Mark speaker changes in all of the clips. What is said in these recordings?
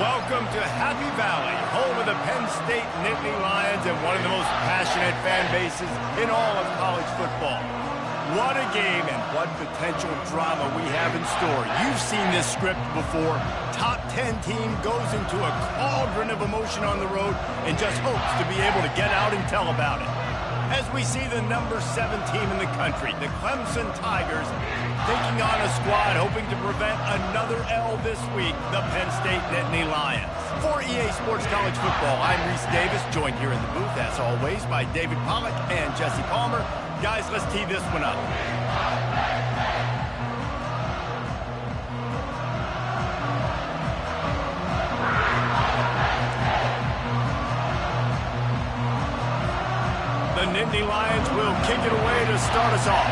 Speaker 1: Welcome to Happy Valley, home of the Penn State Nittany Lions and one of the most passionate fan bases in all of college football. What a game and what potential drama we have in store. You've seen this script before. Top 10 team goes into a cauldron of emotion on the road and just hopes to be able to get out and tell about it. As we see the number 7 team in the country, the Clemson Tigers, taking on a squad hoping to prevent another L this week, the Penn State Nittany Lions. For EA Sports College Football, I'm Reese Davis, joined here in the booth, as always, by David Pollack and Jesse Palmer. Guys, let's tee this one up. The Nittany Lions will kick it away to start us off.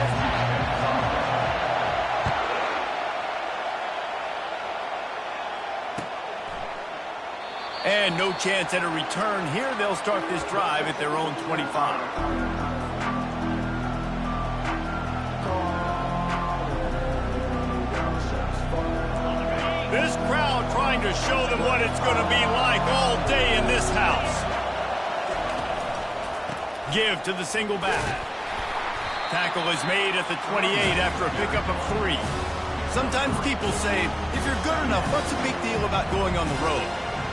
Speaker 1: And no chance at a return here. They'll start this drive at their own 25. This crowd trying to show them what it's going to be like all day in this house. Give to the single back. Tackle is made at the 28 after a pickup of 3. Sometimes people say, if you're good enough, what's the big deal about going on the road?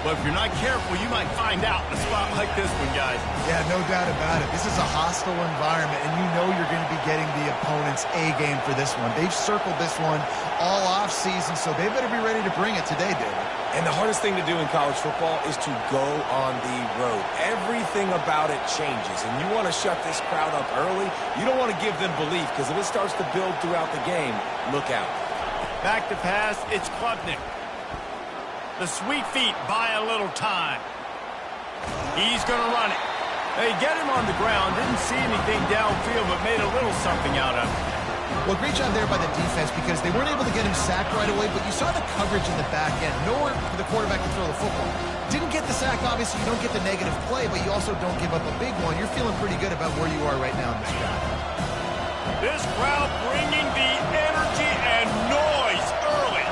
Speaker 1: But if you're not careful, you might find out in a spot like this one, guys.
Speaker 2: Yeah, no doubt about it. This is a hostile environment, and you know you're going to be getting the opponent's A-game for this one. They've circled this one all off-season, so they better be ready to bring it today, David.
Speaker 3: And the hardest thing to do in college football is to go on the road. Everything about it changes, and you want to shut this crowd up early. You don't want to give them belief, because if it starts to build throughout the game, look out.
Speaker 1: Back to pass, it's Klubnik. The sweet feet buy a little time. He's going to run it. They get him on the ground. Didn't see anything downfield, but made a little something out of it.
Speaker 2: Well, great job there by the defense because they weren't able to get him sacked right away, but you saw the coverage in the back end. Nowhere for the quarterback to throw the football. Didn't get the sack, obviously. You don't get the negative play, but you also don't give up a big one. You're feeling pretty good about where you are right now in this drive.
Speaker 1: This crowd bringing the energy and noise early.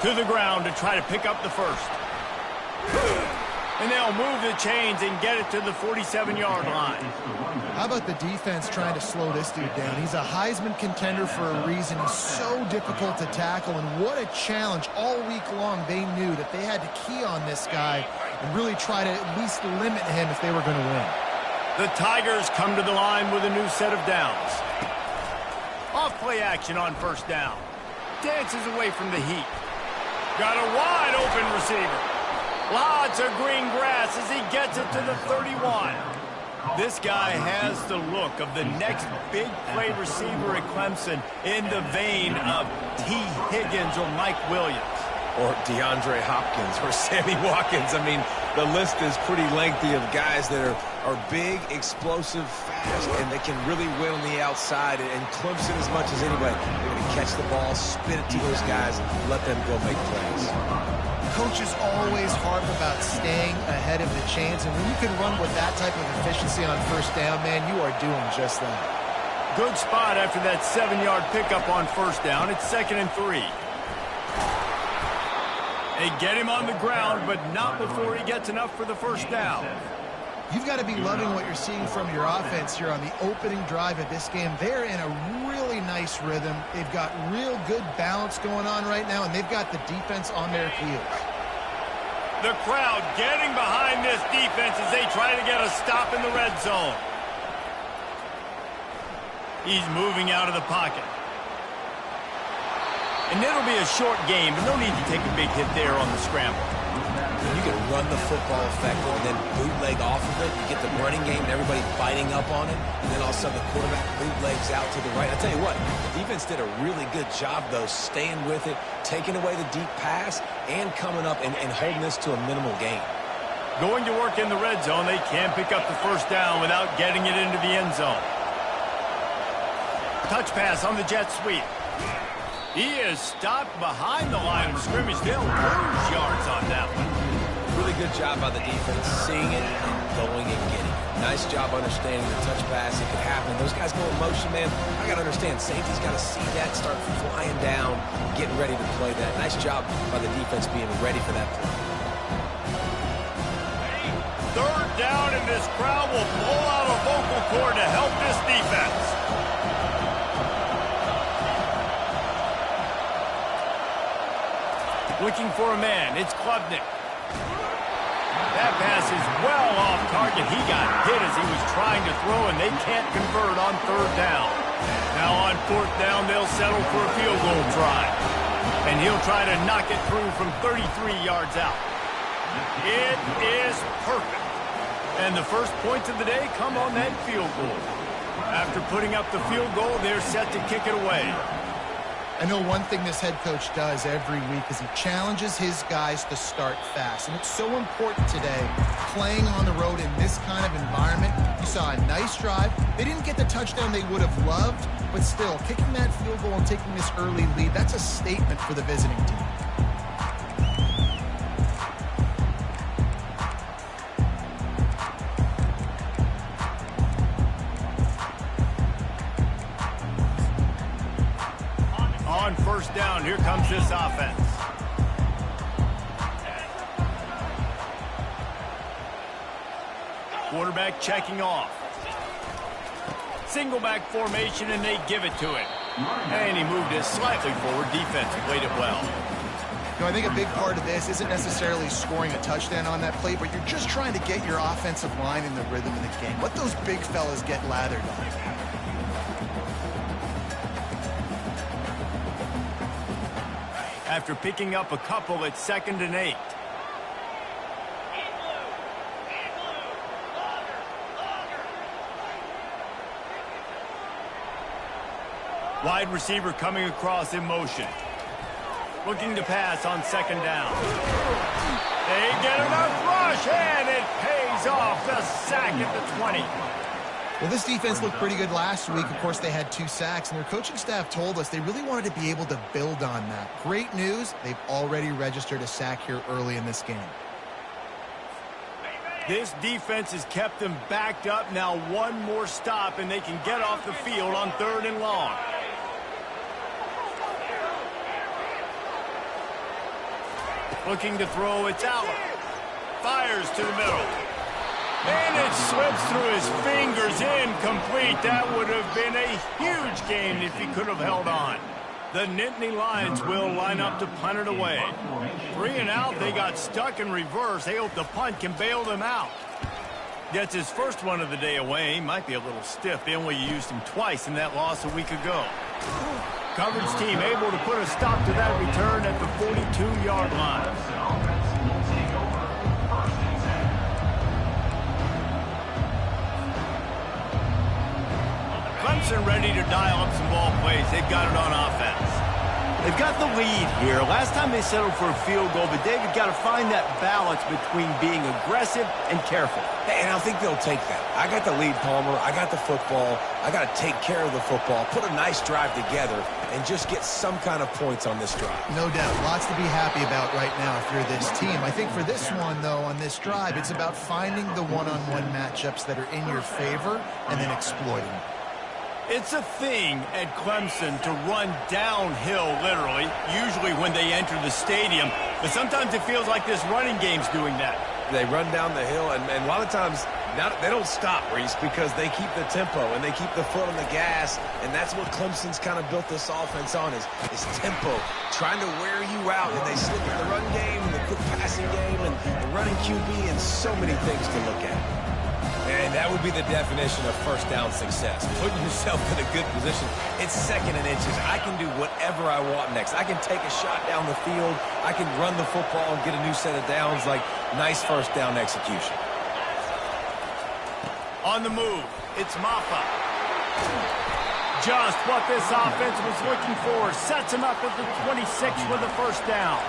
Speaker 1: To the ground to try to pick up the first. And they'll move the chains and get it to the 47-yard line.
Speaker 2: How about the defense trying to slow this dude down? He's a Heisman contender for a reason. He's so difficult to tackle, and what a challenge. All week long, they knew that they had to key on this guy and really try to at least limit him if they were going to win.
Speaker 1: The Tigers come to the line with a new set of downs. Off play action on first down. Dances away from the heat. Got a wide open receiver. Lots of green grass as he gets it to the 31. This guy has the look of the next big play receiver at Clemson in the vein of T. Higgins or Mike Williams.
Speaker 3: Or DeAndre Hopkins or Sammy Watkins. I mean, the list is pretty lengthy of guys that are big, explosive, fast, and they can really win on the outside. And Clemson, as much as anybody, they're going to catch the ball, spin it to those guys, let them go make plays.
Speaker 2: Coaches always harp about staying ahead of the chains, and when you can run with that type of efficiency on first down, man, you are doing just that.
Speaker 1: Good spot after that 7-yard pickup on first down. It's 2nd and 3. They get him on the ground, but not before he gets enough for the first down.
Speaker 2: You've got to be loving what you're seeing from your offense here on the opening drive of this game. They're in a really nice rhythm. They've got real good balance going on right now, and they've got the defense on their heels.
Speaker 1: The crowd getting behind this defense as they try to get a stop in the red zone. He's moving out of the pocket. And it'll be a short game, but no need to take a big hit there on the scramble.
Speaker 3: You can run the football effective and then bootleg off of it. You get the running game and everybody fighting up on it. And then all of a sudden the quarterback bootlegs out to the right. I'll tell you what, the defense did a really good job, though, staying with it, taking away the deep pass, and coming up and holding this to a minimal gain.
Speaker 1: Going to work in the red zone, they can pick up the first down without getting it into the end zone. Touch pass on the jet sweep. He is stopped behind the line of scrimmage. They'll lose yards on that one.
Speaker 3: Really good job by the defense, seeing it and going and getting it. Nice job understanding the touch pass. It could happen. Those guys go in motion, man. I got to understand, safety's got to see that, start flying down, getting ready to play that. Nice job by the defense being ready for that play.
Speaker 1: Third down, and this crowd will blow out a vocal cord to help this defense. Looking for a man, it's Klubnik. That pass is well off target. He got hit as he was trying to throw, and they can't convert on third down. Now on fourth down, they'll settle for a field goal try. And he'll try to knock it through from 33 yards out. It is perfect. And the first points of the day come on that field goal. After putting up the field goal, they're set to kick it away.
Speaker 2: I know one thing this head coach does every week is he challenges his guys to start fast. And it's so important today, playing on the road in this kind of environment. You saw a nice drive. They didn't get the touchdown they would have loved, but still, kicking that field goal and taking this early lead, that's a statement for the visiting team.
Speaker 1: On first down, here comes this offense. Quarterback checking off. Single back formation, and they give it to him. And he moved it slightly forward. Defense played it well.
Speaker 2: You know, I think a big part of this isn't necessarily scoring a touchdown on that play, but you're just trying to get your offensive line in the rhythm of the game. Let those big fellas get lathered on.
Speaker 1: After picking up a couple at 2nd and 8. Wide receiver coming across in motion. Looking to pass on 2nd down. They get enough rush, and it pays off. The sack at the 20.
Speaker 2: Well, this defense looked pretty good last week. Of course, they had 2 sacks, and their coaching staff told us they really wanted to be able to build on that. Great news, they've already registered a sack here early in this game.
Speaker 1: This defense has kept them backed up. Now one more stop, and they can get off the field on 3rd and long. Looking to throw, it's Allen. Fires to the middle. And it slips through his fingers, incomplete. That would have been a huge gain if he could have held on. The Nittany Lions will line up to punt it away. 3 and out, they got stuck in reverse. They hope the punt can bail them out. Gets his first one of the day away. He might be a little stiff. BYU used him twice in that loss a week ago. Coverage team able to put a stop to that return at the 42-yard line. Clemson ready to dial up some ball plays. They've got it on offense. They've got the lead here. Last time they settled for a field goal, but David got to find that balance between being aggressive and careful.
Speaker 3: And I think they'll take that. I got the lead, Palmer. I got the football. I got to take care of the football, put a nice drive together, and just get some kind of points on this drive.
Speaker 2: No doubt. Lots to be happy about right now if you're this team. I think for this one, though, on this drive, it's about finding the one-on-one matchups that are in your favor and then exploiting them.
Speaker 1: It's a thing at Clemson to run downhill, literally, usually when they enter the stadium. But sometimes it feels like this running game's doing that.
Speaker 3: They run down the hill, and a lot of times they don't stop, Reese, because they keep the tempo and they keep the foot on the gas, and that's what Clemson's kind of built this offense on is tempo, trying to wear you out, and they slip in the run game, and the quick passing game, and the running QB, and so many things to look at. And that would be the definition of first down success. Putting yourself in a good position. It's 2nd and inches. I can do whatever I want next. I can take a shot down the field. I can run the football and get a new set of downs. Like, nice first down execution.
Speaker 1: On the move, it's Maffa. Just what this offense was looking for. Sets him up at the 26 with the first down.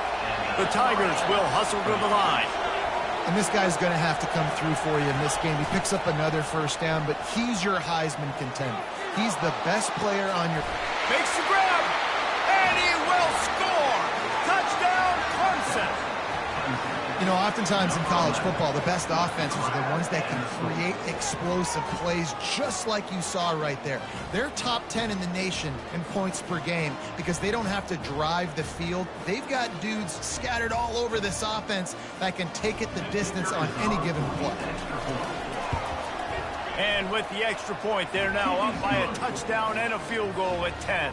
Speaker 1: The Tigers will hustle to the line.
Speaker 2: And this guy's going to have to come through for you in this game. He picks up another first down, but he's your Heisman contender. He's the best player on your...
Speaker 1: Makes the grab, and he will score! Touchdown, Clemson!
Speaker 2: You know, oftentimes in college football, the best offenses are the ones that can create explosive plays just like you saw right there. They're top 10 in the nation in points per game because they don't have to drive the field. They've got dudes scattered all over this offense that can take it the distance on any given play.
Speaker 1: And with the extra point, they're now up by a touchdown and a field goal at 10.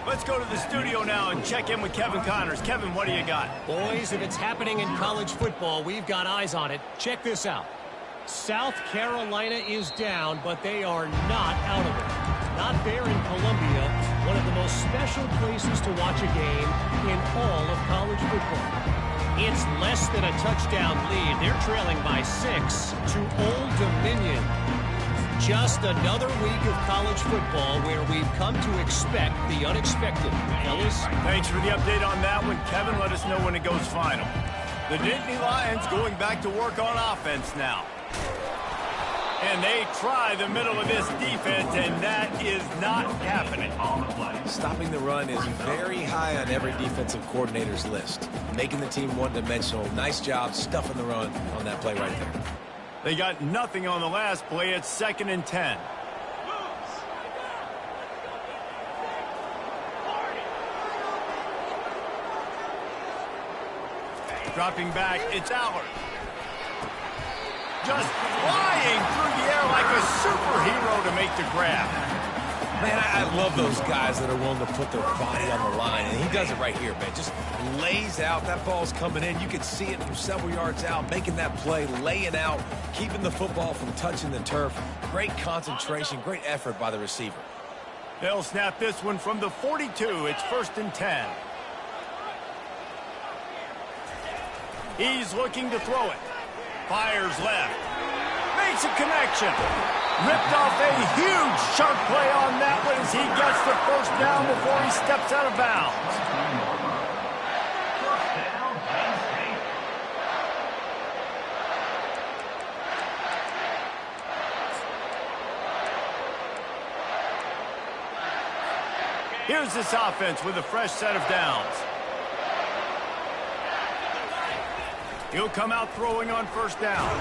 Speaker 1: Let's go to the studio now and check in with Kevin Connors. Kevin, what do you got?
Speaker 4: Boys, if it's happening in college football, we've got eyes on it. Check this out. South Carolina is down, but they are not out of it. Not there in Columbia, one of the most special places to watch a game in all of college football. It's less than a touchdown lead. They're trailing by 6 to Old Dominion. Just another week of college football where we've come to expect the unexpected. Fellas?
Speaker 1: Thanks for the update on that one, Kevin. Let us know when it goes final. The Nittany Lions going back to work on offense now. And they try the middle of this defense, and that is not happening.
Speaker 3: Stopping the run is very high on every defensive coordinator's list. Making the team one-dimensional. Nice job stuffing the run on that play right there.
Speaker 1: They got nothing on the last play. It's 2nd and 10. Dropping back, it's Allard. Just flying through the air like a superhero to make the grab.
Speaker 3: Man, I love those guys that are willing to put their body on the line, and he does it right here, man. Just lays out. That ball's coming in. You can see it from several yards out, making that play, laying out, keeping the football from touching the turf. Great concentration, great effort by the receiver.
Speaker 1: They'll snap this one from the 42. It's 1st and 10. He's looking to throw it. Fires left. Makes a connection. Ripped off a huge sharp play on that one as he gets the first down before he steps out of bounds. Here's this offense with a fresh set of downs. He'll come out throwing on 1st down.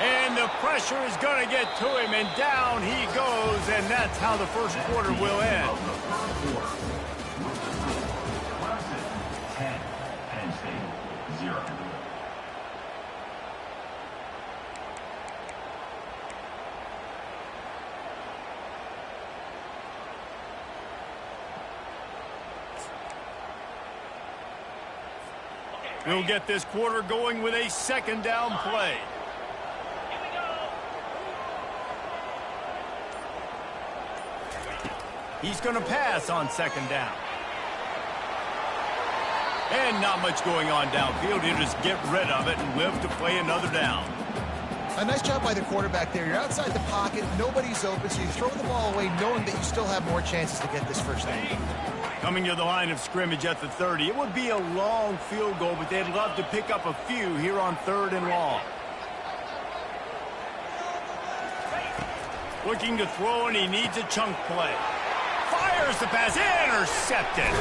Speaker 1: And the pressure is going to get to him, and down he goes, and that's how the first quarter will end.
Speaker 5: Clemson, 10, Penn State, 0.
Speaker 1: We'll get this quarter going with a 2nd down play. He's going to pass on 2nd down. And not much going on downfield. He'll just get rid of it and live to play another down.
Speaker 2: A nice job by the quarterback there. You're outside the pocket, nobody's open, so you throw the ball away knowing that you still have more chances to get this first down.
Speaker 1: Coming to the line of scrimmage at the 30. It would be a long field goal, but they'd love to pick up a few here on 3rd and long. Looking to throw, and he needs a chunk play. Fires the pass, intercepted.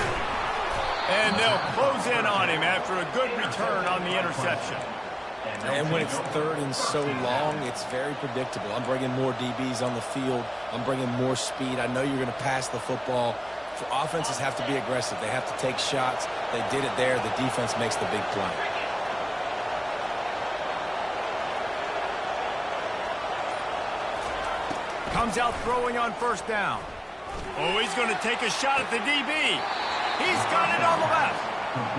Speaker 1: And they'll close in on him after a good return on the interception.
Speaker 3: And when it's 3rd and so long, it's very predictable. I'm bringing more DBs on the field. I'm bringing more speed. I know you're going to pass the football. So offenses have to be aggressive. They have to take shots. They did it there. The defense makes the big play.
Speaker 1: Comes out throwing on 1st down. Oh, he's going to take a shot at the DB. He's got it on the left.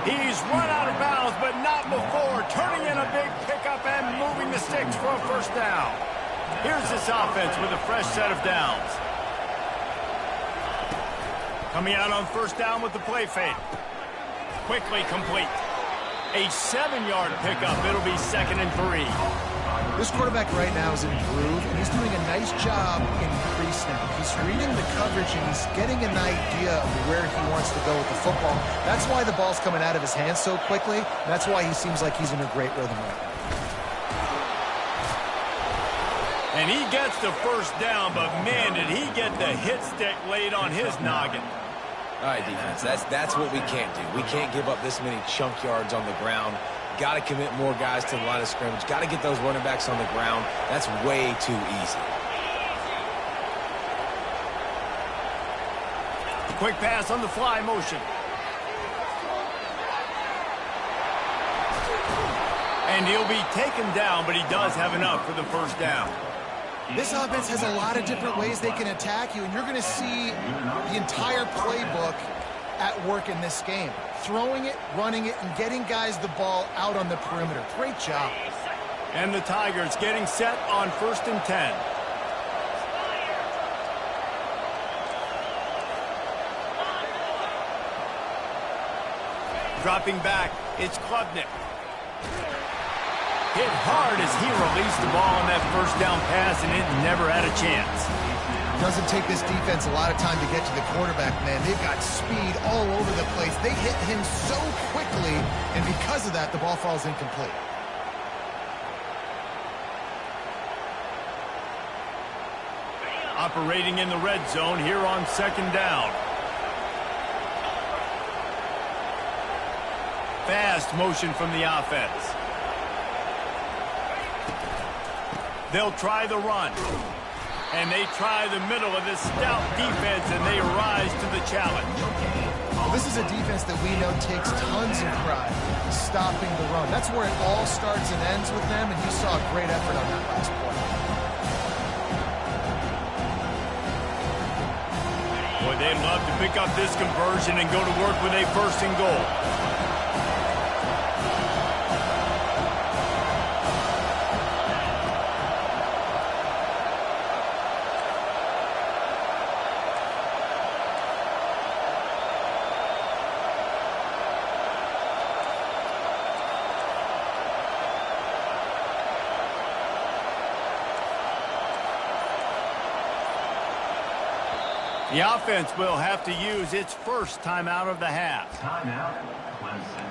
Speaker 1: He's run out of bounds, but not before turning in a big pickup and moving the sticks for a 1st down. Here's this offense with a fresh set of downs. Coming out on 1st down with the play fake. Quickly complete. A 7-yard pickup. It'll be 2nd and 3.
Speaker 2: This quarterback right now is in a groove, and he's doing a nice job in pre-snap. He's reading the coverage, and he's getting an idea of where he wants to go with the football. That's why the ball's coming out of his hands so quickly. That's why he seems like he's in a great rhythm right now.
Speaker 1: And he gets the 1st down, but man, did he get the hit stick laid on his noggin.
Speaker 3: All right, defense, that's what we can't do. We can't give up this many chunk yards on the ground. Got to commit more guys to the line of scrimmage. Got to get those running backs on the ground. That's way too easy.
Speaker 1: Quick pass on the fly motion. And he'll be taken down, but he does have enough for the first down.
Speaker 2: This offense has a lot of different ways they can attack you, and you're going to see the entire playbook at work in this game. Throwing it, running it, and getting guys the ball out on the perimeter. Great job.
Speaker 1: And the Tigers getting set on 1st and 10. Dropping back, it's Klubnik. Hit hard as he released the ball on that first down pass, and it never had a chance.
Speaker 2: Doesn't take this defense a lot of time to get to the quarterback, man. They've got speed all over the place. They hit him so quickly, and because of that, the ball falls incomplete.
Speaker 1: Operating in the red zone here on 2nd down. Fast motion from the offense. They'll try the run. And they try the middle of this stout defense, and they rise to the challenge.
Speaker 2: This is a defense that we know takes tons of pride stopping the run. That's where it all starts and ends with them, and you saw a great effort on that last play.
Speaker 1: Boy, they'd love to pick up this conversion and go to work with a 1st and goal. The offense will have to use its first timeout of the half.
Speaker 5: Timeout, Clemson.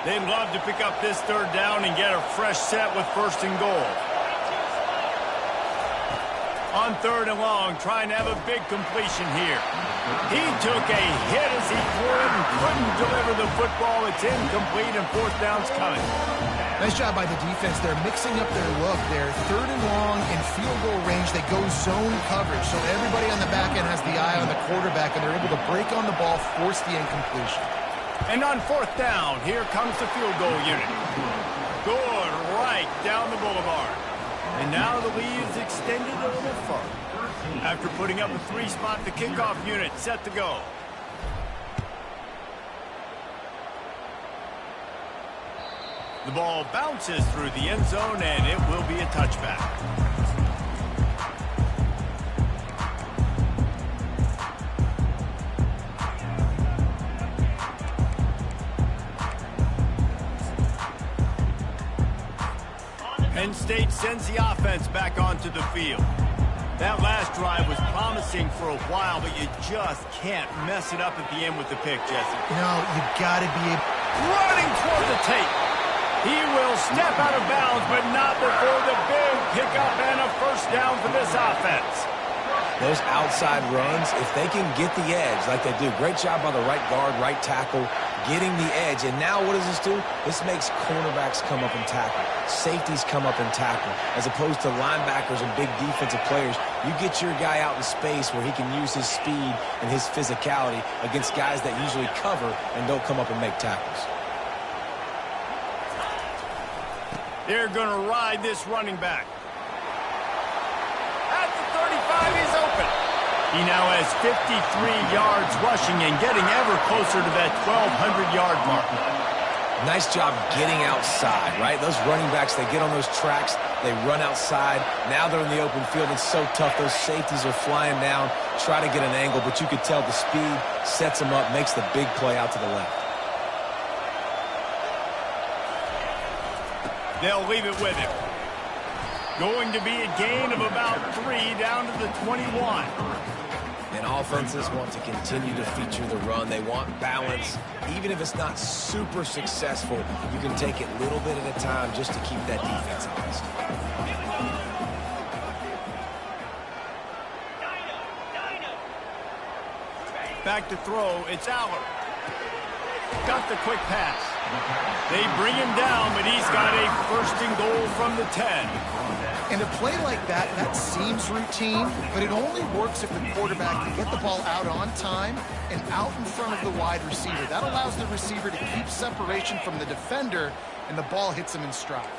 Speaker 1: They'd love to pick up this 3rd down and get a fresh set with 1st and goal. On 3rd and long, trying to have a big completion here. He took a hit as he threw it and couldn't deliver the football. It's incomplete, and 4th down's coming.
Speaker 2: Nice job by the defense. They're mixing up their look. They're 3rd and long in field goal range. They go zone coverage, so everybody on the back end has the eye on the quarterback, and they're able to break on the ball, force the incompletion.
Speaker 1: And on 4th down, here comes the field goal unit. Good right down the boulevard. And now the lead is extended a little further. After putting up a 3-spot, the kickoff unit set to go. The ball bounces through the end zone, and it will be a touchback. Penn State sends the offense back onto the field. That last drive was promising for a while, but you just can't mess it up at the end with the pick, Jesse.
Speaker 2: No, you got to be
Speaker 1: running toward the tape. He will step out of bounds, but not before the big pickup and a 1st down for this offense.
Speaker 3: Those outside runs, if they can get the edge like they do, great job by the right guard, right tackle, getting the edge. And now what does this do? This makes cornerbacks come up and tackle. Safeties come up and tackle. As opposed to linebackers and big defensive players, you get your guy out in space where he can use his speed and his physicality against guys that usually cover and don't come up and make tackles.
Speaker 1: They're going to ride this running back. At the 35, he's open. He now has 53 yards rushing and getting ever closer to that 1,200-yard mark.
Speaker 3: Nice job getting outside, right? Those running backs, they get on those tracks, they run outside. Now they're in the open field. It's so tough. Those safeties are flying down, try to get an angle, but you could tell the speed sets them up, makes the big play out to the left.
Speaker 1: They'll leave it with him. Going to be a gain of about 3 down to the 21.
Speaker 3: And offenses want to continue to feature the run. They want balance. Even if it's not super successful, you can take it a little bit at a time just to keep that defense honest.
Speaker 1: Back to throw. It's Aller. Got the quick pass. They bring him down, but he's got a first and goal from the 10.
Speaker 2: And a play like that, that seems routine, but it only works if the quarterback can get the ball out on time and out in front of the wide receiver. That allows the receiver to keep separation from the defender, and the ball hits him in stride.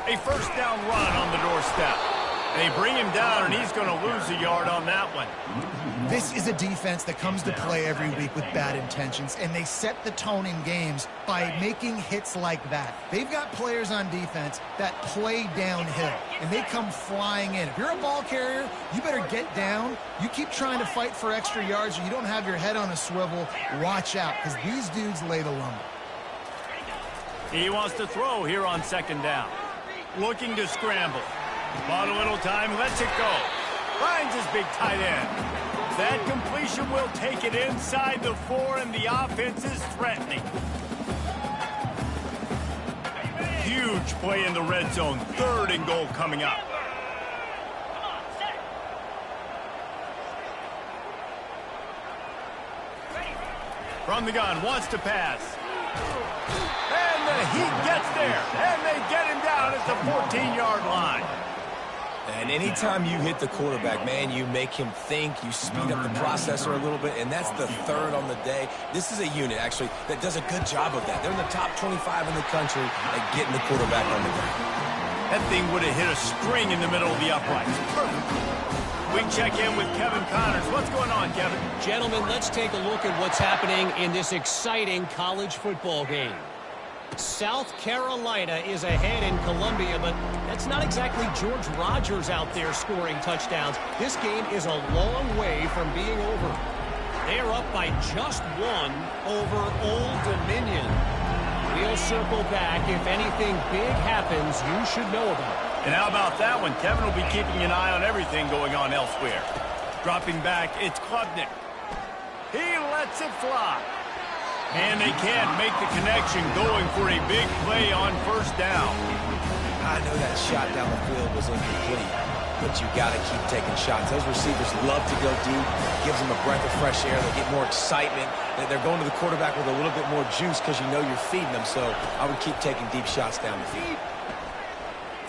Speaker 1: A first down run on the doorstep. They bring him down, and he's going to lose a yard on that one.
Speaker 2: This is a defense that comes to play every week with bad intentions, and they set the tone in games by making hits like that. They've got players on defense that play downhill, and they come flying in. If you're a ball carrier, you better get down. You keep trying to fight for extra yards, or you don't have your head on a swivel. Watch out, because these dudes lay the lumber.
Speaker 1: He wants to throw here on second down. Looking to scramble. Bought a little time, lets it go. Finds his big tight end. That completion will take it inside the 4, and the offense is threatening. Huge play in the red zone. 3rd and goal coming up. From the gun, wants to pass. And he gets there, and they get him down at the 14-yard line.
Speaker 3: And anytime you hit the quarterback, man, you make him think, you speed up the processor a little bit, and that's the 3rd on the day. This is a unit, actually, that does a good job of that. They're in the top 25 in the country at getting the quarterback on the ground.
Speaker 1: That thing would have hit a string in the middle of the uprights. Perfect. We check in with Kevin Connors. What's going on, Kevin?
Speaker 4: Gentlemen, let's take a look at what's happening in this exciting college football game. South Carolina is ahead in Columbia, but that's not exactly George Rogers out there scoring touchdowns. This game is a long way from being over. They're up by just 1 over Old Dominion. We'll circle back. If anything big happens, you should know about it.
Speaker 1: And how about that one? Kevin will be keeping an eye on everything going on elsewhere. Dropping back, it's Klubnik. He lets it fly. And they can't make the connection, going for a big play on first down.
Speaker 3: I know that shot down the field was incomplete, but you got to keep taking shots. Those receivers love to go deep. Gives them a breath of fresh air. They get more excitement. They're going to the quarterback with a little bit more juice because you know you're feeding them. So I would keep taking deep shots down the field.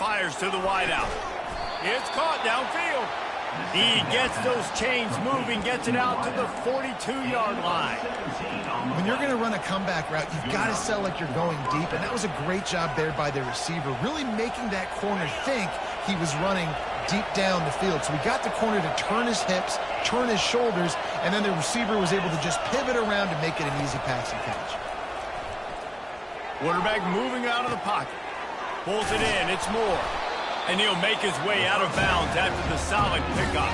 Speaker 1: Fires to the wideout. It's caught downfield. He gets those chains moving, gets it out to the 42-yard line.
Speaker 2: When you're going to run a comeback route, you've got to sell like you're going deep, and that was a great job there by the receiver, really making that corner think he was running deep down the field. So we got the corner to turn his hips, turn his shoulders, and then the receiver was able to just pivot around to make it an easy pass and catch.
Speaker 1: Quarterback moving out of the pocket. Pulls it in, it's Moore. And he'll make his way out of bounds after the solid pickup.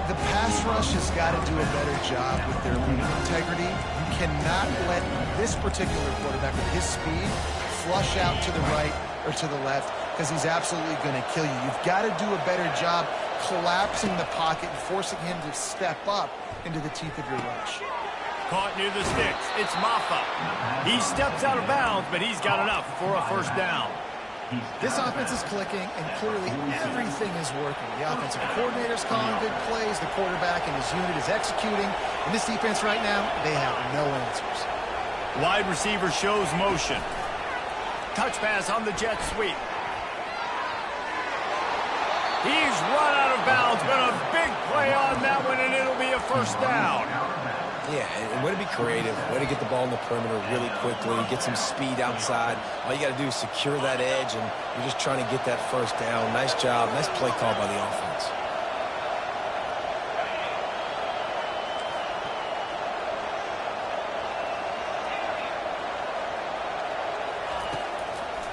Speaker 2: The pass rush has got to do a better job with their lead integrity. You cannot let this particular quarterback with his speed flush out to the right or to the left, because he's absolutely going to kill you. You've got to do a better job collapsing the pocket and forcing him to step up into the teeth of your rush.
Speaker 1: Caught near the sticks. It's Maffa. He steps out of bounds, but he's got enough for a first down.
Speaker 2: This offense is clicking, and clearly everything is working. The offensive coordinator's calling good plays. The quarterback and his unit is executing. And this defense right now, they have no answers.
Speaker 1: Wide receiver shows motion. Touch pass on the jet sweep. He's run out of bounds, but a big play on that one, and it'll be a first down.
Speaker 3: Yeah, and way to be creative, way to get the ball in the perimeter really quickly, get some speed outside. All you got to do is secure that edge, and you're just trying to get that first down. Nice job, nice play call by the offense.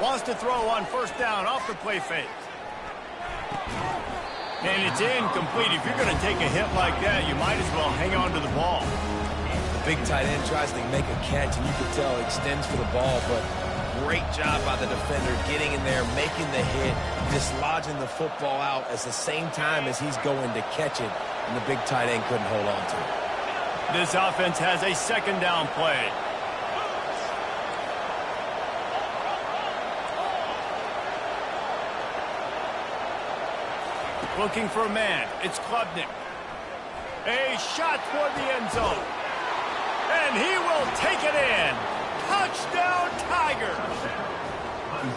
Speaker 1: Wants to throw on first down off the play fake. And it's incomplete. If you're going to take a hit like that, you might as well hang on to the ball.
Speaker 3: Big tight end tries to make a catch, and you can tell he extends for the ball, but great job by the defender getting in there, making the hit, dislodging the football out at the same time as he's going to catch it, and the big tight end couldn't hold on to it.
Speaker 1: This offense has a second down play. Looking for a man. It's Klubnik. A shot toward the end zone. And he will take it in. Touchdown, Tigers.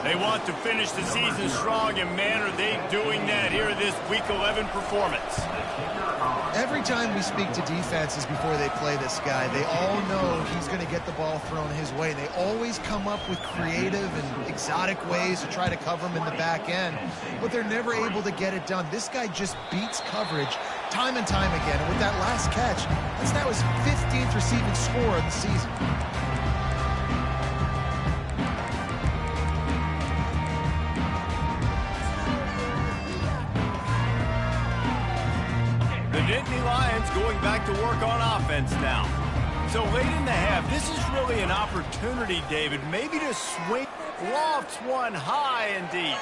Speaker 1: They want to finish the season strong, and man, are they doing that here in this Week 11 performance.
Speaker 2: Every time we speak to defenses before they play this guy, they all know he's going to get the ball thrown his way. They always come up with creative and exotic ways to try to cover him in the back end, but they're never able to get it done. This guy just beats coverage time and time again, and with that last catch, that's now his 15th receiving score of the season.
Speaker 1: The Nittany Lions going back to work on offense now. So late in the half, this is really an opportunity, David, maybe to swing. Lofts one high and deep.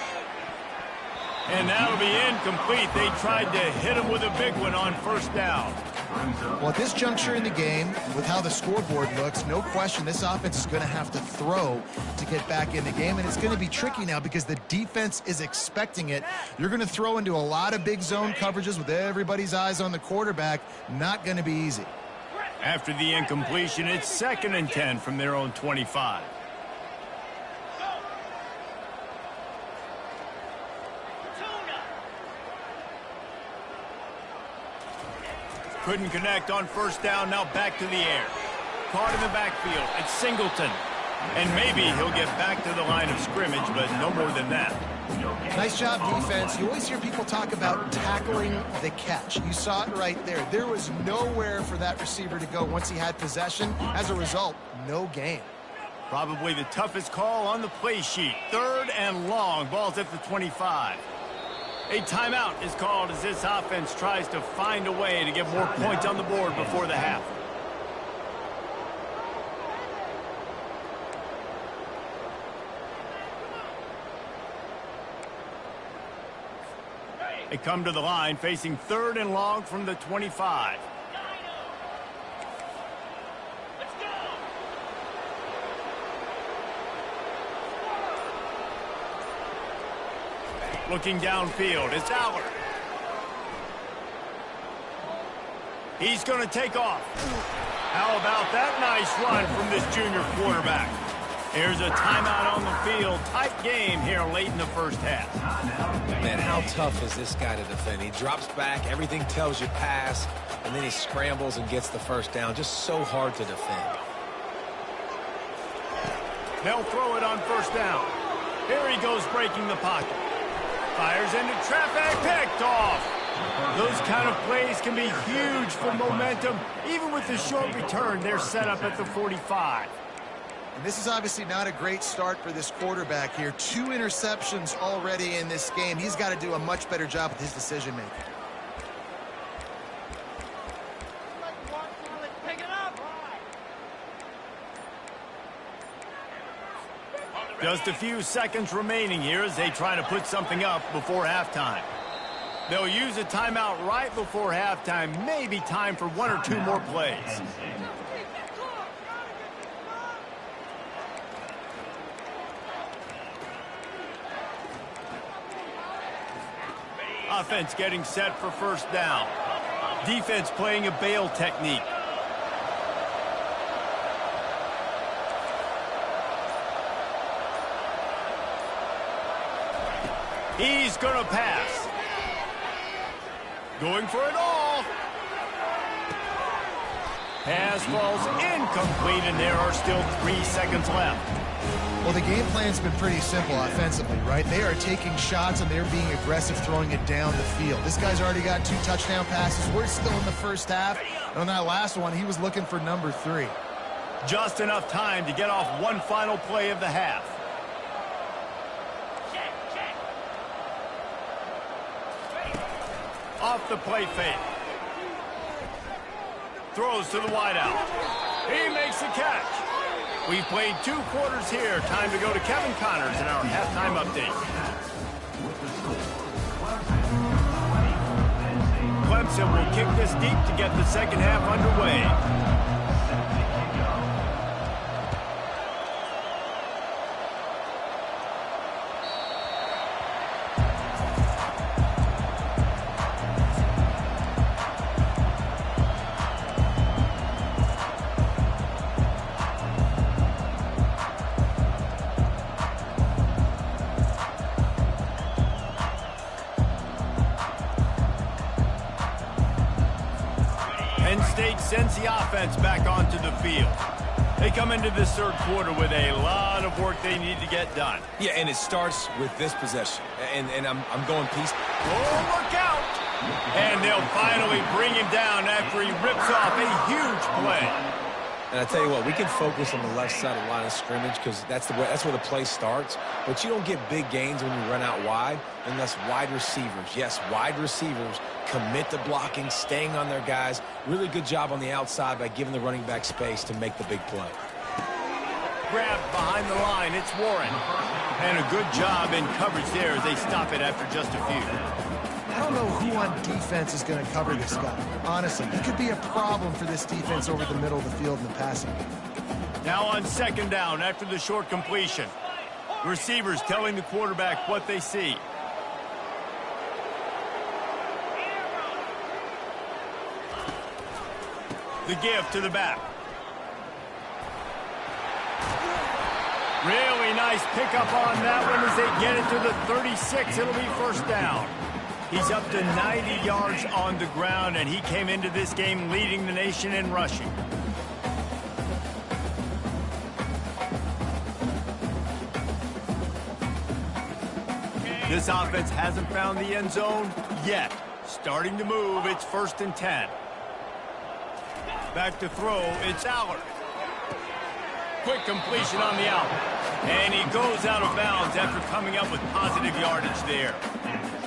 Speaker 1: And that'll be incomplete. They tried to hit him with a big one on first down.
Speaker 2: Well, at this juncture in the game, with how the scoreboard looks, no question this offense is going to have to throw to get back in the game, and it's going to be tricky now because the defense is expecting it. You're going to throw into a lot of big zone coverages with everybody's eyes on the quarterback. Not going to be easy.
Speaker 1: After the incompletion, it's 2nd and 10 from their own 25. Couldn't connect on first down, now back to the air. Caught in the backfield, it's Singleton. And maybe he'll get back to the line of scrimmage, but no more than that.
Speaker 2: Nice job, defense. You always hear people talk about tackling the catch. You saw it right there. There was nowhere for that receiver to go once he had possession. As a result, no gain.
Speaker 1: Probably the toughest call on the play sheet. 3rd and long, ball's at the 25. A timeout is called as this offense tries to find a way to get more points on the board before the half. They come to the line facing 3rd and long from the 25. Looking downfield, it's Aller. He's going to take off. How about that nice run from this junior quarterback? Here's a timeout on the field. Tight game here late in the first half.
Speaker 3: Man, how tough is this guy to defend? He drops back, everything tells you pass, and then he scrambles and gets the first down. Just so hard to defend.
Speaker 1: They'll throw it on first down. Here he goes breaking the pocket. Fires into traffic, picked off. Those kind of plays can be huge for momentum. Even with the short return, they're set up at the 45.
Speaker 2: And this is obviously not a great start for this quarterback here. 2 interceptions already in this game. He's got to do a much better job with his decision-making.
Speaker 1: Just a few seconds remaining here as they try to put something up before halftime. They'll use a timeout right before halftime. Maybe time for 1 or 2 more plays. Offense getting set for first down. Defense playing a bail technique. He's going to pass. Going for it all. Pass falls incomplete, and there are still 3 seconds left.
Speaker 2: Well, the game plan's been pretty simple offensively, right? They are taking shots, and they're being aggressive, throwing it down the field. This guy's already got 2 touchdown passes. We're still in the first half. And on that last one, he was looking for number 3.
Speaker 1: Just enough time to get off one final play of the half. Off the play fake. Throws to the wideout. He makes the catch. We've played 2 quarters here. Time to go to Kevin Connors in our halftime update. Clemson will kick this deep to get the second half underway. sends the offense back onto the field. They come into this third quarter with a lot of work they need to get done.
Speaker 3: Yeah, and it starts with this possession. And I'm going piece.
Speaker 1: Oh, look out! And they'll finally bring him down after he rips off a huge play.
Speaker 3: And I tell you what, we can focus on the left side of the line of scrimmage because that's where the play starts. But you don't get big gains when you run out wide unless wide receivers, yes, wide receivers, commit to blocking, staying on their guys. Really good job on the outside by giving the running back space to make the big play.
Speaker 1: Grabbed behind the line, it's Warren. And a good job in coverage there as they stop it after just a few.
Speaker 2: I don't know who on defense is going to cover this guy. Honestly, he could be a problem for this defense over the middle of the field in the passing game.
Speaker 1: Now on second down after the short completion. Receivers telling the quarterback what they see. The give to the back. Really nice pickup on that one as they get it to the 36. It'll be first down. He's up to 90 yards on the ground, and he came into this game leading the nation in rushing. This offense hasn't found the end zone yet. Starting to move, it's 1st and 10. Back to throw, it's Allard. Quick completion on the out. And he goes out of bounds after coming up with positive yardage there.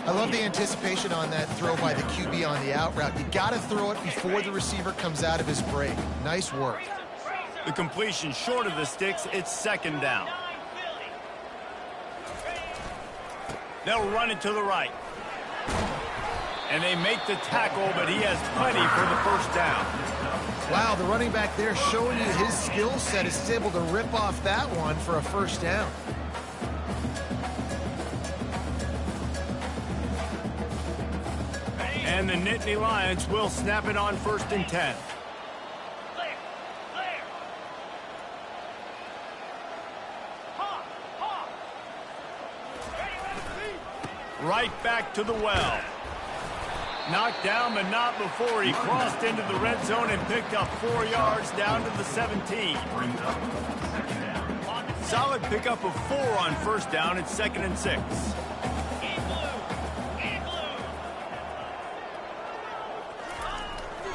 Speaker 2: I love the anticipation on that throw by the QB on the out route. You got to throw it before the receiver comes out of his break. Nice work.
Speaker 1: The completion short of the sticks, it's second down. They'll run it to the right. And they make the tackle, but he has plenty for the first down.
Speaker 2: Wow, the running back there showing you his skill set is able to rip off that one for a first down.
Speaker 1: And the Nittany Lions will snap it on 1st and 10. Right back to the well. Knocked down, but not before he crossed into the red zone and picked up 4 yards down to the 17. Solid pickup of 4 on first down. It's 2nd and 6.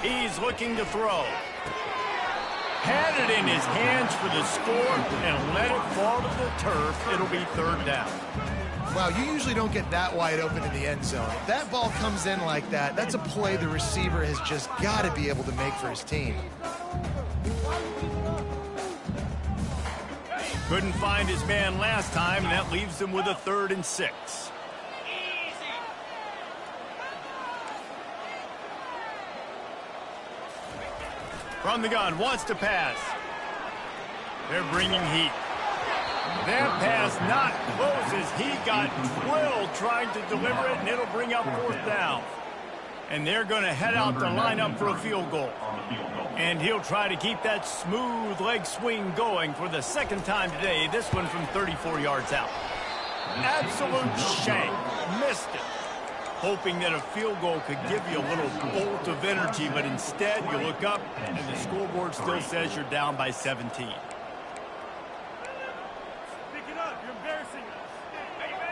Speaker 1: He's looking to throw. Had it in his hands for the score and let it fall to the turf. It'll be 3rd down.
Speaker 2: Wow, you usually don't get that wide open in the end zone. If that ball comes in like that, that's a play the receiver has just got to be able to make for his team.
Speaker 1: Couldn't find his man last time, and that leaves him with a 3rd and 6. From the gun, wants to pass. They're bringing heat. That pass not close as he got drilled trying to deliver it, and it'll bring up 4th down. And they're going to head out to line up for a field goal. And he'll try to keep that smooth leg swing going for the 2nd time today, this one from 34 yards out. Absolute shank. Missed it. Hoping that a field goal could give you a little bolt of energy, but instead you look up and the scoreboard still says you're down by 17.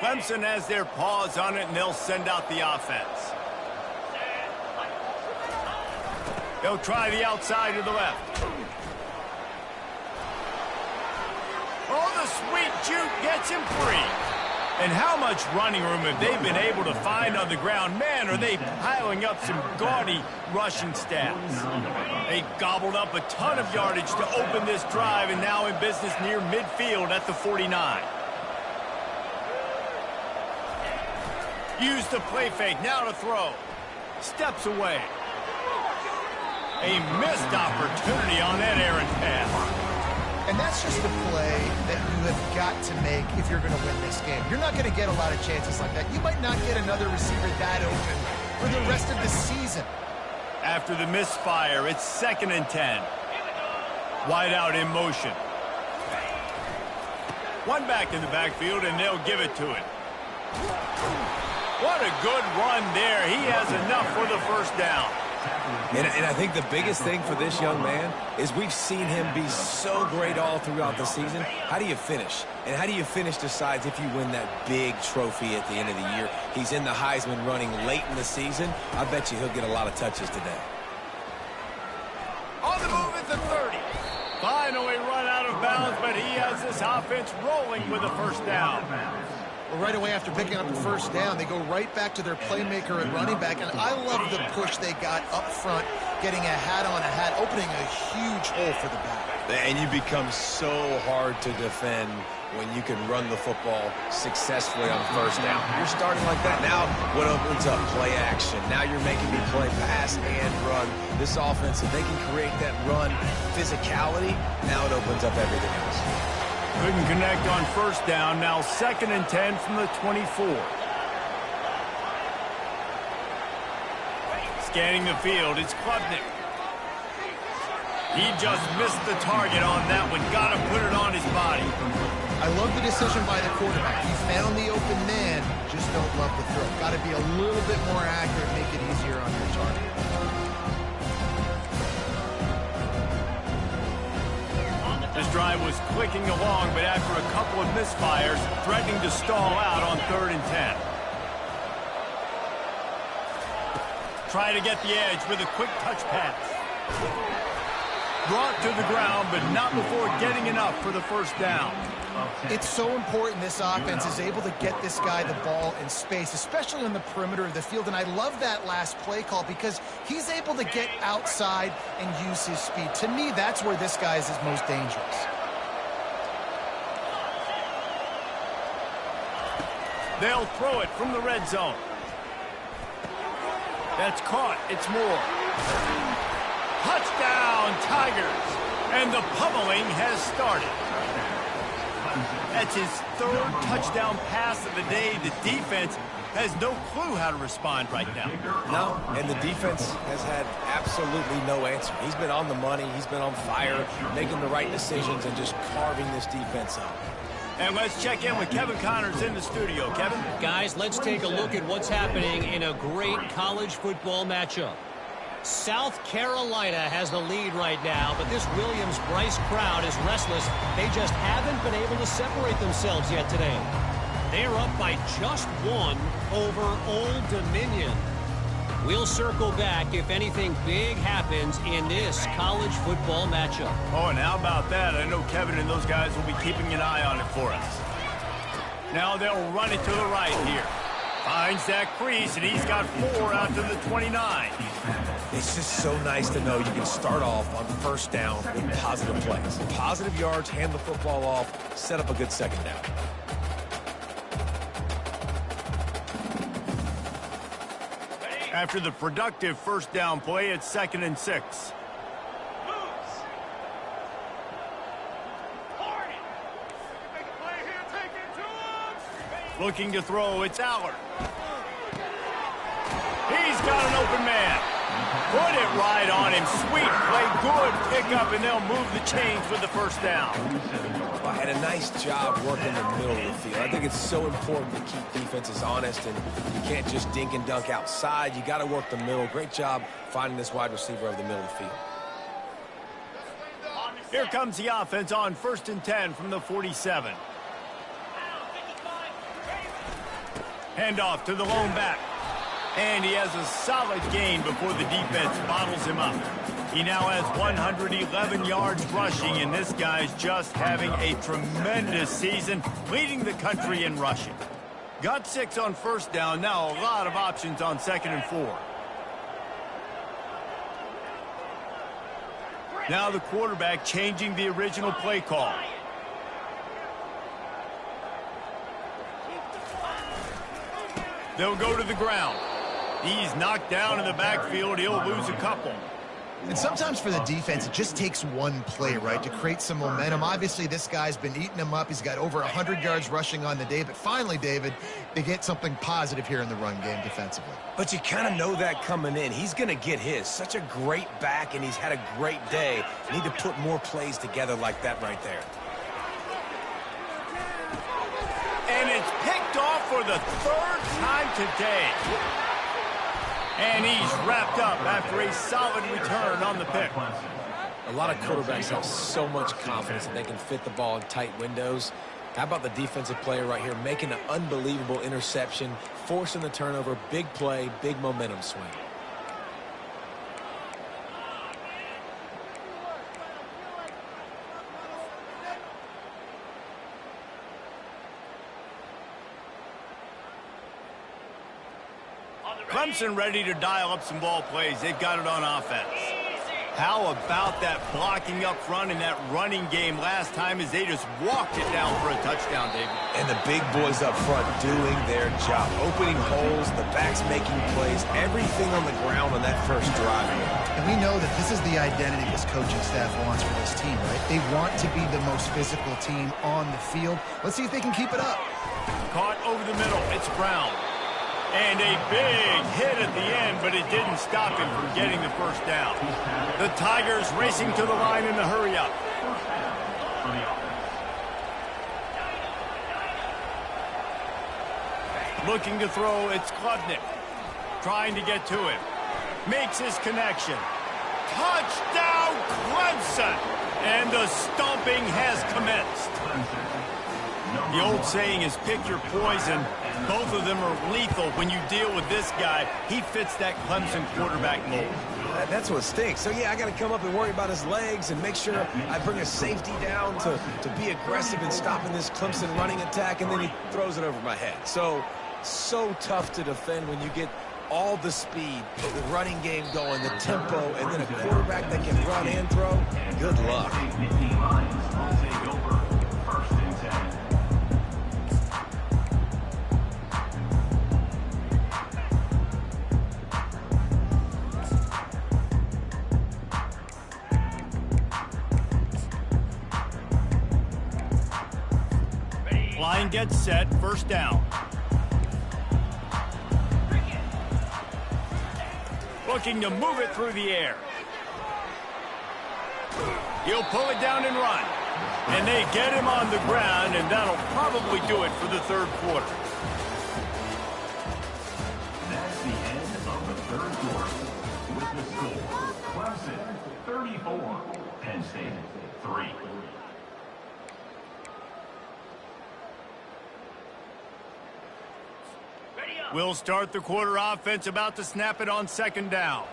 Speaker 1: Clemson has their paws on it, and they'll send out the offense. They'll try the outside to the left. Oh, the sweet juke gets him free. And how much running room have they been able to find on the ground? Man, are they piling up some gaudy rushing stats. They gobbled up a ton of yardage to open this drive, and now in business near midfield at the 49. Use the play fake, now to throw. Steps away. A missed opportunity on that errant pass.
Speaker 2: And that's just a play that you have got to make if you're going to win this game. You're not going to get a lot of chances like that. You might not get another receiver that open for the rest of the season.
Speaker 1: After the misfire, it's 2nd and 10. Wide out in motion. One back in the backfield, and they'll give it to it. What a good run there. He has enough for the first down.
Speaker 3: And I think the biggest thing for this young man is we've seen him be so great all throughout the season. How do you finish? And how do you finish decides if you win that big trophy at the end of the year. He's in the Heisman running late in the season. I bet you he'll get a lot of touches today.
Speaker 1: On the move at the 30. Finally run out of bounds, but he has this offense rolling with a first down.
Speaker 2: Well, right away after picking up the first down, they go right back to their playmaker at running back. And I love the push they got up front, getting a hat on a hat, opening a huge hole for the back.
Speaker 3: And you become so hard to defend when you can run the football successfully on first down. You're starting like that. Now what opens up? Play action. Now you're making me play pass and run. This offense, if they can create that run physicality, now it opens up everything else.
Speaker 1: Couldn't connect on first down. Now 2nd and 10 from the 24. Scanning the field, it's Klubnik. He just missed the target on that one. Got to put it on his body.
Speaker 2: I love the decision by the quarterback. He found the open man, just don't love the throw. Got to be a little bit more accurate, make it easier on your target.
Speaker 1: This drive was clicking along, but after a couple of misfires, threatening to stall out on 3rd and 10. Try to get the edge with a quick touch pass. Brought to the ground, but not before getting enough for the first down.
Speaker 2: It's so important this offense is able to get this guy the ball in space, especially on the perimeter of the field. And I love that last play call because he's able to get outside and use his speed. To me, that's where this guy is his most dangerous.
Speaker 1: They'll throw it from the red zone. That's caught. It's Moore. Touchdown, Tigers. And the pummeling has started. That's his 3rd touchdown pass of the day. The defense has no clue how to respond right now.
Speaker 3: No, and the defense has had absolutely no answer. He's been on the money. He's been on fire, making the right decisions and just carving this defense up.
Speaker 1: And let's check in with Kevin Connors in the studio. Kevin?
Speaker 4: Guys, let's take a look at what's happening in a great college football matchup. South Carolina has the lead right now, but this Williams-Bryce crowd is restless. They just haven't been able to separate themselves yet today. They're up by just 1 over Old Dominion. We'll circle back if anything big happens in this college football matchup.
Speaker 1: Oh, and how about that? I know Kevin and those guys will be keeping an eye on it for us. Now they'll run it to the right here. Finds that crease, and he's got 4 out to the 29.
Speaker 3: It's just so nice to know you can start off on first down with positive plays. Positive yards, hand the football off, set up a good second down.
Speaker 1: After the productive first down play, it's 2nd and 6. Looking to throw, it's Allard. He's got an open man. Put it right on him. Sweet play, good pickup, and they'll move the chains with the first down.
Speaker 3: Well, had a nice job working the middle of the field. I think it's so important to keep defenses honest, and you can't just dink and dunk outside. You got to work the middle. Great job finding this wide receiver of the middle of the field.
Speaker 1: Here comes the offense on 1st and 10 from the 47. Handoff to the lone back. And he has a solid gain before the defense bottles him up. He now has 111 yards rushing, and this guy's just having a tremendous season, leading the country in rushing. Got 6 on first down, now a lot of options on 2nd and 4. Now the quarterback changing the original play call. They'll go to the ground. He's knocked down in the backfield. He'll lose a couple.
Speaker 2: And sometimes for the defense, it just takes one play, right, to create some momentum. Obviously, this guy's been eating him up. He's got over 100 yards rushing on the day. But finally, David, they get something positive here in the run game defensively.
Speaker 3: But you kind of know that coming in. He's going to get his. Such a great back, and he's had a great day. Need to put more plays together like that right there. And
Speaker 1: it's picked off for the 3rd time today. And he's wrapped up after a solid return on the pick.
Speaker 3: A lot of quarterbacks have so much confidence that they can fit the ball in tight windows. How about the defensive player right here making an unbelievable interception, forcing the turnover, big play, big momentum swing.
Speaker 1: Clemson ready to dial up some ball plays. They've got it on offense. How about that blocking up front and that running game last time as they just walked it down for a touchdown, David?
Speaker 3: And the big boys up front doing their job. Opening holes, the backs making plays, everything on the ground on that first drive.
Speaker 2: And we know that this is the identity this coaching staff wants for this team, right? They want to be the most physical team on the field. Let's see if they can keep it up.
Speaker 1: Caught over the middle. It's Brown. And a big hit at the end, but it didn't stop him from getting the first down. The Tigers racing to the line in the hurry-up. Looking to throw, it's Klubnik. Trying to get to him. Makes his connection. Touchdown, Clemson! And the stomping has commenced. The old saying is pick your poison. Both of them are lethal when you deal with this guy. He fits that Clemson quarterback mold.
Speaker 3: That's what stinks. So, yeah, I got to come up and worry about his legs and make sure I bring a safety down to be aggressive in stopping this Clemson running attack, and then he throws it over my head. So tough to defend when you get all the speed, the running game going, the tempo, and then a quarterback that can run and throw. Good luck.
Speaker 1: Line gets set, first down. Looking to move it through the air. He'll pull it down and run. And they get him on the ground, and that'll probably do it for the third quarter.
Speaker 5: That's the end of the third quarter. With the score, Clemson 34, Penn State 3.
Speaker 1: We'll start the quarter offense, about to snap it on second down.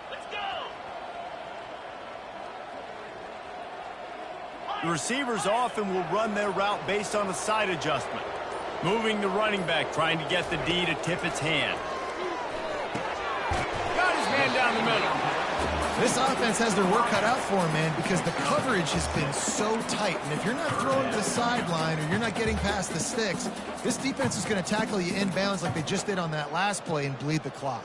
Speaker 4: Let's go!
Speaker 1: The receivers often will run their route based on a side adjustment. Moving the running back, trying to get the D to tip its hand. Got his man down the middle.
Speaker 2: This offense has their work cut out for them, man, because the coverage has been so tight. And if you're not throwing to the sideline or you're not getting past the sticks, this defense is going to tackle you inbounds like they just did on that last play and bleed the clock.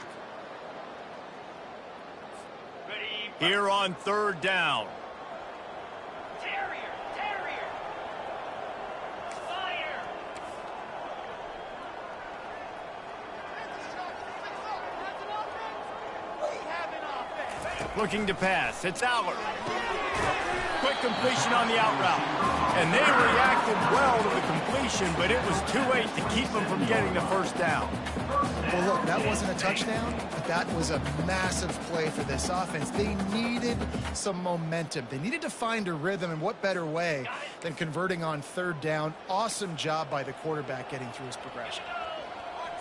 Speaker 1: Here on third down. Looking to pass. It's Aller. Quick completion on the out route. And they reacted well to the completion, but it was too late to keep them from getting the first down.
Speaker 2: Well, look, that wasn't a touchdown, but that was a massive play for this offense. They needed some momentum. They needed to find a rhythm, and what better way than converting on third down. Awesome job by the quarterback getting through his progression.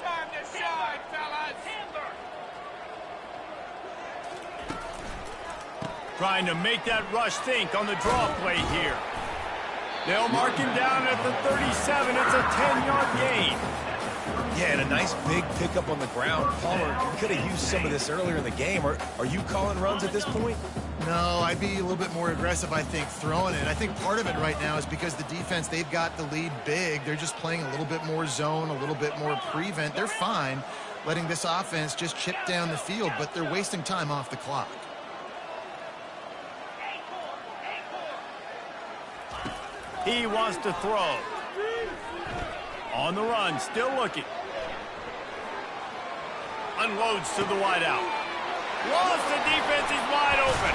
Speaker 6: Time to shine, fellas!
Speaker 1: Trying to make that rush think on the draw play here. They'll mark him down at the 37. It's a 10-yard gain.
Speaker 3: Yeah, and a nice big pickup on the ground. Palmer could have used some of this earlier in the game. Are you calling runs at this point?
Speaker 2: No, I'd be a little bit more aggressive, I think, throwing it. I think part of it right now is because the defense, they've got the lead big. They're just playing a little bit more zone, a little bit more prevent. They're fine letting this offense just chip down the field, but they're wasting time off the clock.
Speaker 1: He wants to throw. On the run, still looking. Unloads to the wideout. Lost the defense, he's wide open.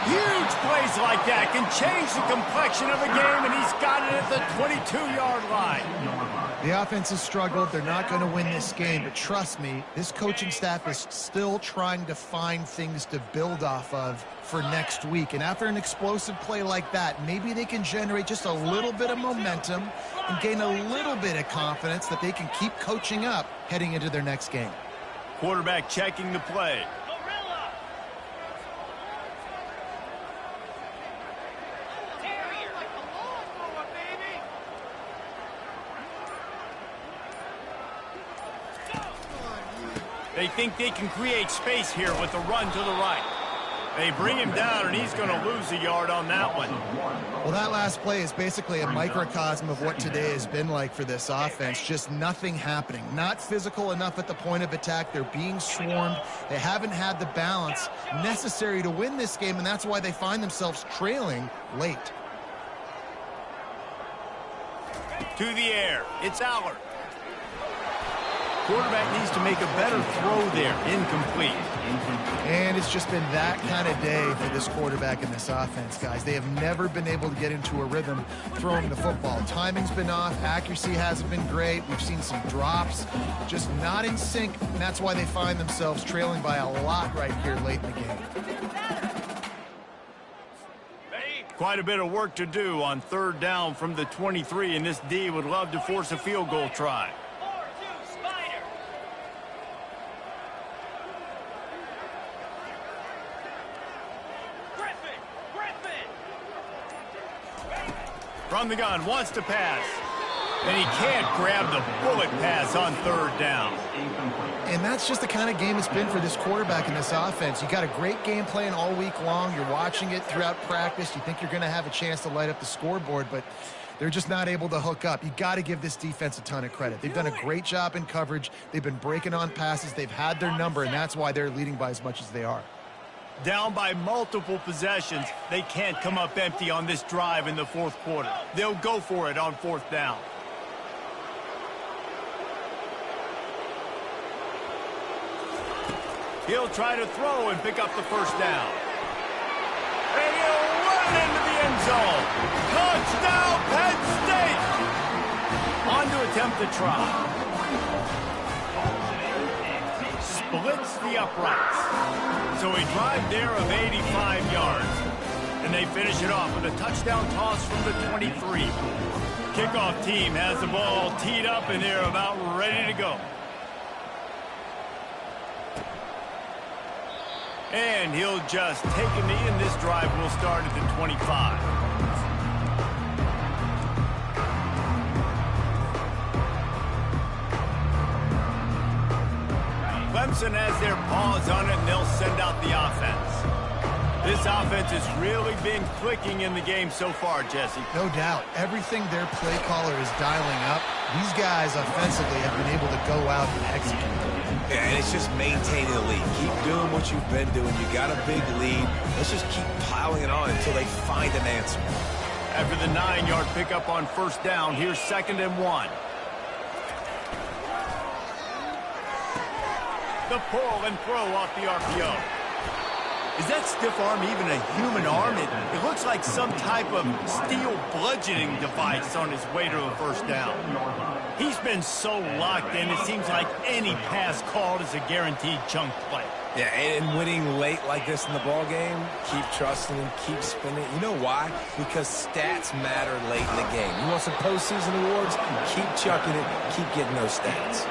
Speaker 1: Huge plays like that can change the complexion of a game, and he's got it at the the 22-yard line.
Speaker 2: The offense has struggled. They're not going to win this game, but trust me, this coaching staff is still trying to find things to build off of for next week. And after an explosive play like that, maybe they can generate just a little bit of momentum and gain a little bit of confidence that they can keep coaching up heading into their next game.
Speaker 1: Quarterback checking the play. They think they can create space here with a run to the right. They bring him down, and he's going to lose a yard on that one.
Speaker 2: Well, that last play is basically a microcosm of what today has been like for this offense. Just nothing happening. Not physical enough at the point of attack. They're being swarmed. They haven't had the balance necessary to win this game, and that's why they find themselves trailing late.
Speaker 1: To the air. It's Allard. Quarterback needs to make a better throw there. Incomplete.
Speaker 2: And it's just been that kind of day for this quarterback and this offense, guys. They have never been able to get into a rhythm throwing the football. Timing's been off. Accuracy hasn't been great. We've seen some drops. Just not in sync, and that's why they find themselves trailing by a lot right here late in the game.
Speaker 1: Quite a bit of work to do on third down from the 23, and this D would love to force a field goal try. From the gun, wants to pass. And he can't grab the bullet pass on third down.
Speaker 2: And that's just the kind of game it's been for this quarterback and this offense. You got a great game plan all week long. You're watching it throughout practice. You think you're going to have a chance to light up the scoreboard, but they're just not able to hook up. You got to give this defense a ton of credit. They've done a great job in coverage. They've been breaking on passes. They've had their number, and that's why they're leading by as much as they are.
Speaker 1: Down by multiple possessions, they can't come up empty on this drive in the fourth quarter. They'll go for it on fourth down. He'll try to throw and pick up the first down. And he'll run into the end zone. Touchdown, Penn State! On to attempt the try. Splits the uprights. So a drive there of 85 yards. And they finish it off with a touchdown toss from the 23. Kickoff team has the ball teed up, and they're about ready to go. And he'll just take a knee, and this drive will start at the 25. Clemson has their paws on it, and they'll send out the offense. This offense has really been clicking in the game so far, Jesse.
Speaker 2: No doubt. Everything their play caller is dialing up, these guys offensively have been able to go out and execute.
Speaker 3: Yeah, and it's just maintaining the lead. Keep doing what you've been doing. You got a big lead. Let's just keep piling it on until they find an answer.
Speaker 1: After the 9-yard pickup on first down, here's 2nd and 1. The pull and throw off the RPO. Is that stiff arm even a human arm? It looks like some type of steel bludgeoning device on his way to a first down. He's been so locked in, it seems like any pass called is a guaranteed chunk play.
Speaker 3: Yeah, and winning late like this in the ball game, keep trusting him, keep spinning. You know why? Because stats matter late in the game. You want some postseason awards? Keep chucking it, keep getting those stats.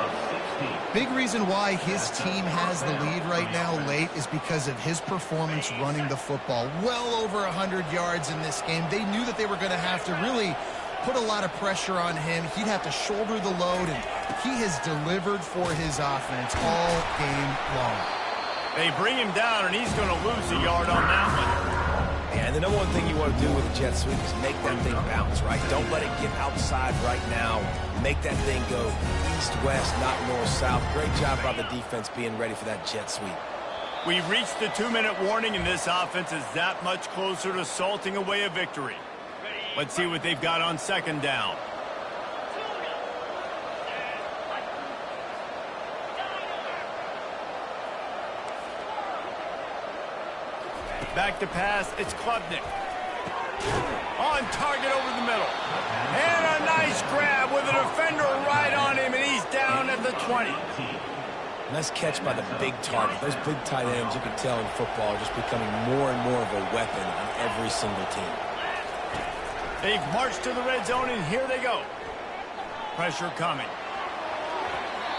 Speaker 2: Big reason why his team has the lead right now late is because of his performance running the football. Well over 100 yards in this game. They knew that they were going to have to really put a lot of pressure on him. He'd have to shoulder the load, and he has delivered for his offense all game long.
Speaker 1: They bring him down, and he's going to lose a yard on that one.
Speaker 3: Yeah, and the number one thing you want to do with a jet sweep is make that thing bounce, right? Don't let it get outside right now. Make that thing go east-west, not north-south. Great job by the defense being ready for that jet sweep.
Speaker 1: We've reached the 2-minute warning, and this offense is that much closer to salting away a victory. Let's see what they've got on 2nd down. Back to pass, it's Klubnik. On target over the middle. And the 20.
Speaker 3: Nice catch by the big target. Those big tight ends, you can tell in football, are just becoming more and more of a weapon on every single team.
Speaker 1: They've marched to the red zone, and here they go. Pressure coming.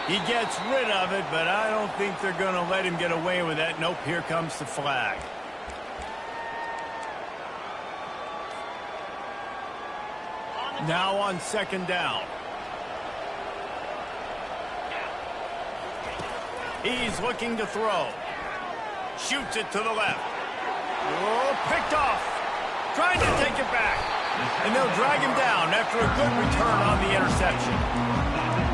Speaker 1: He gets rid of it, but I don't think they're going to let him get away with that. Nope, here comes the flag. Now on second down. He's looking to throw. Shoots it to the left. Oh, picked off. Trying to take it back. And they'll drag him down after a good return on the interception.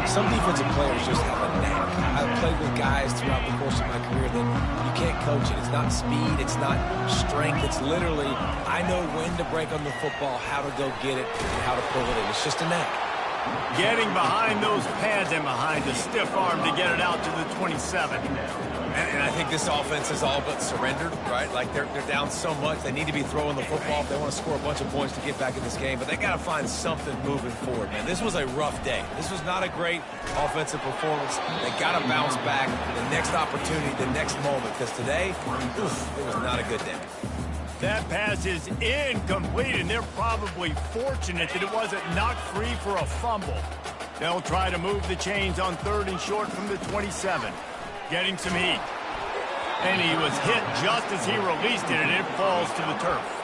Speaker 3: Some defensive players just have a knack. I've played with guys throughout the course of my career that you can't coach it. It's not speed. It's not strength. It's literally, I know when to break on the football, how to go get it, and how to pull it in. It's just a knack.
Speaker 1: Getting behind those pads and behind the stiff arm to get it out to the 27.
Speaker 3: And I think this offense is all but surrendered, right? Like they're down so much. They need to be throwing the football if they want to score a bunch of points to get back in this game. But they got to find something moving forward, man. This was a rough day. This was not a great offensive performance. They got to bounce back the next opportunity, the next moment. Because today, it was not a good day.
Speaker 1: That pass is incomplete, and they're probably fortunate that it wasn't knocked free for a fumble. They'll try to move the chains on 3rd and short from the 27. Getting some heat. And he was hit just as he released it, and it falls to the turf.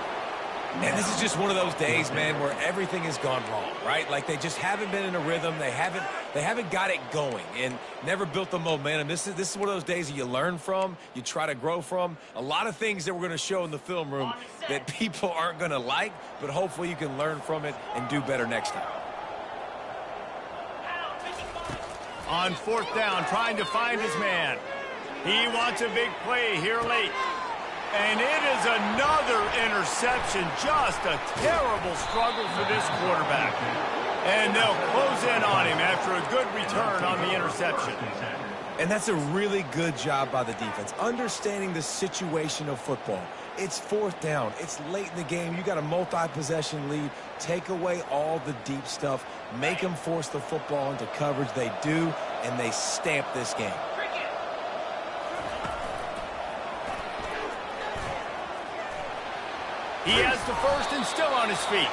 Speaker 3: And this is just one of those days, man, where everything has gone wrong, right? Like they just haven't been in a rhythm. They haven't got it going and never built the momentum. This is one of those days that you learn from, you try to grow from. A lot of things that we're going to show in the film room that people aren't going to like, but hopefully you can learn from it and do better next time.
Speaker 1: On 4th down, trying to find his man. He wants a big play here late. And it is another interception. Just a terrible struggle for this quarterback. And they'll close in on him after a good return on the interception.
Speaker 3: And that's a really good job by the defense, understanding the situation of football. It's 4th down. It's late in the game. You got a multi-possession lead. Take away all the deep stuff. Make them force the football into coverage. They do, and they stamp this game.
Speaker 1: He has the first and still on his feet.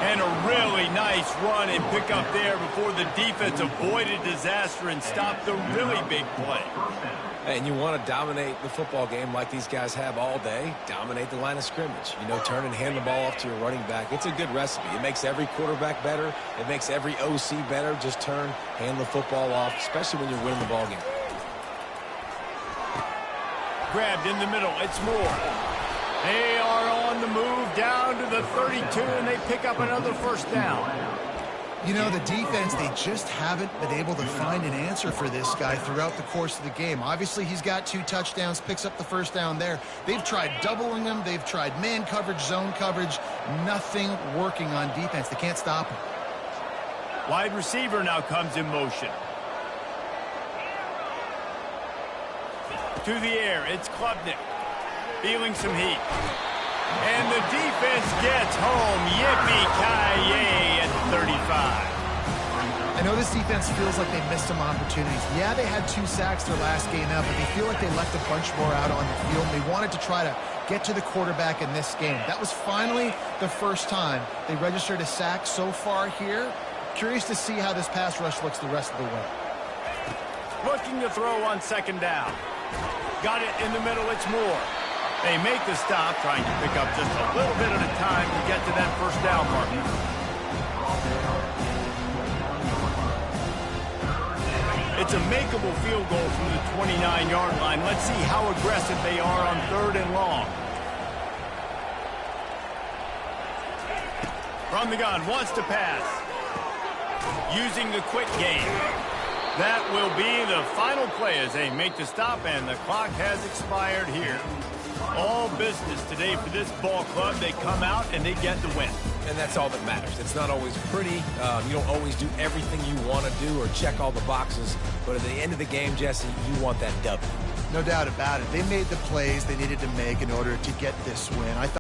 Speaker 1: And a really nice run and pickup there before the defense avoided disaster and stopped the really big play.
Speaker 3: And you want to dominate the football game like these guys have all day. Dominate the line of scrimmage. You know, turn and hand the ball off to your running back. It's a good recipe. It makes every quarterback better. It makes every OC better. Just turn, hand the football off, especially when you're winning the ball game.
Speaker 1: Grabbed in the middle. It's Moore. They are on the move down to the 32, and they pick up another 1st down.
Speaker 2: You know, the defense, they just haven't been able to find an answer for this guy throughout the course of the game. Obviously, he's got 2 touchdowns, picks up the 1st down there. They've tried doubling him. They've tried man coverage, zone coverage. Nothing working on defense. They can't stop him.
Speaker 1: Wide receiver now comes in motion. To the air, it's Klubnik. Feeling some heat. And the defense gets home. Yippee-ki-yay at 35.
Speaker 2: I know this defense feels like they missed some opportunities. Yeah, they had 2 sacks their last game out, but they feel like they left a bunch more out on the field. And they wanted to try to get to the quarterback in this game. That was finally the first time they registered a sack so far here. Curious to see how this pass rush looks the rest of the way.
Speaker 1: Looking to throw on 2nd down. Got it in the middle. It's Moore. They make the stop, trying to pick up just a little bit at a time to get to that 1st down marker. It's a makeable field goal from the 29-yard line. Let's see how aggressive they are on 3rd and long. From the gun, wants to pass. Using the quick game. That will be the final play as they make the stop, and the clock has expired here. All business today for this ball club. They come out and they get the win.
Speaker 3: And that's all that matters. It's not always pretty. You don't always do everything you want to do or check all the boxes. But at the end of the game, Jesse, you want that W.
Speaker 2: No doubt about it. They made the plays they needed to make in order to get this win.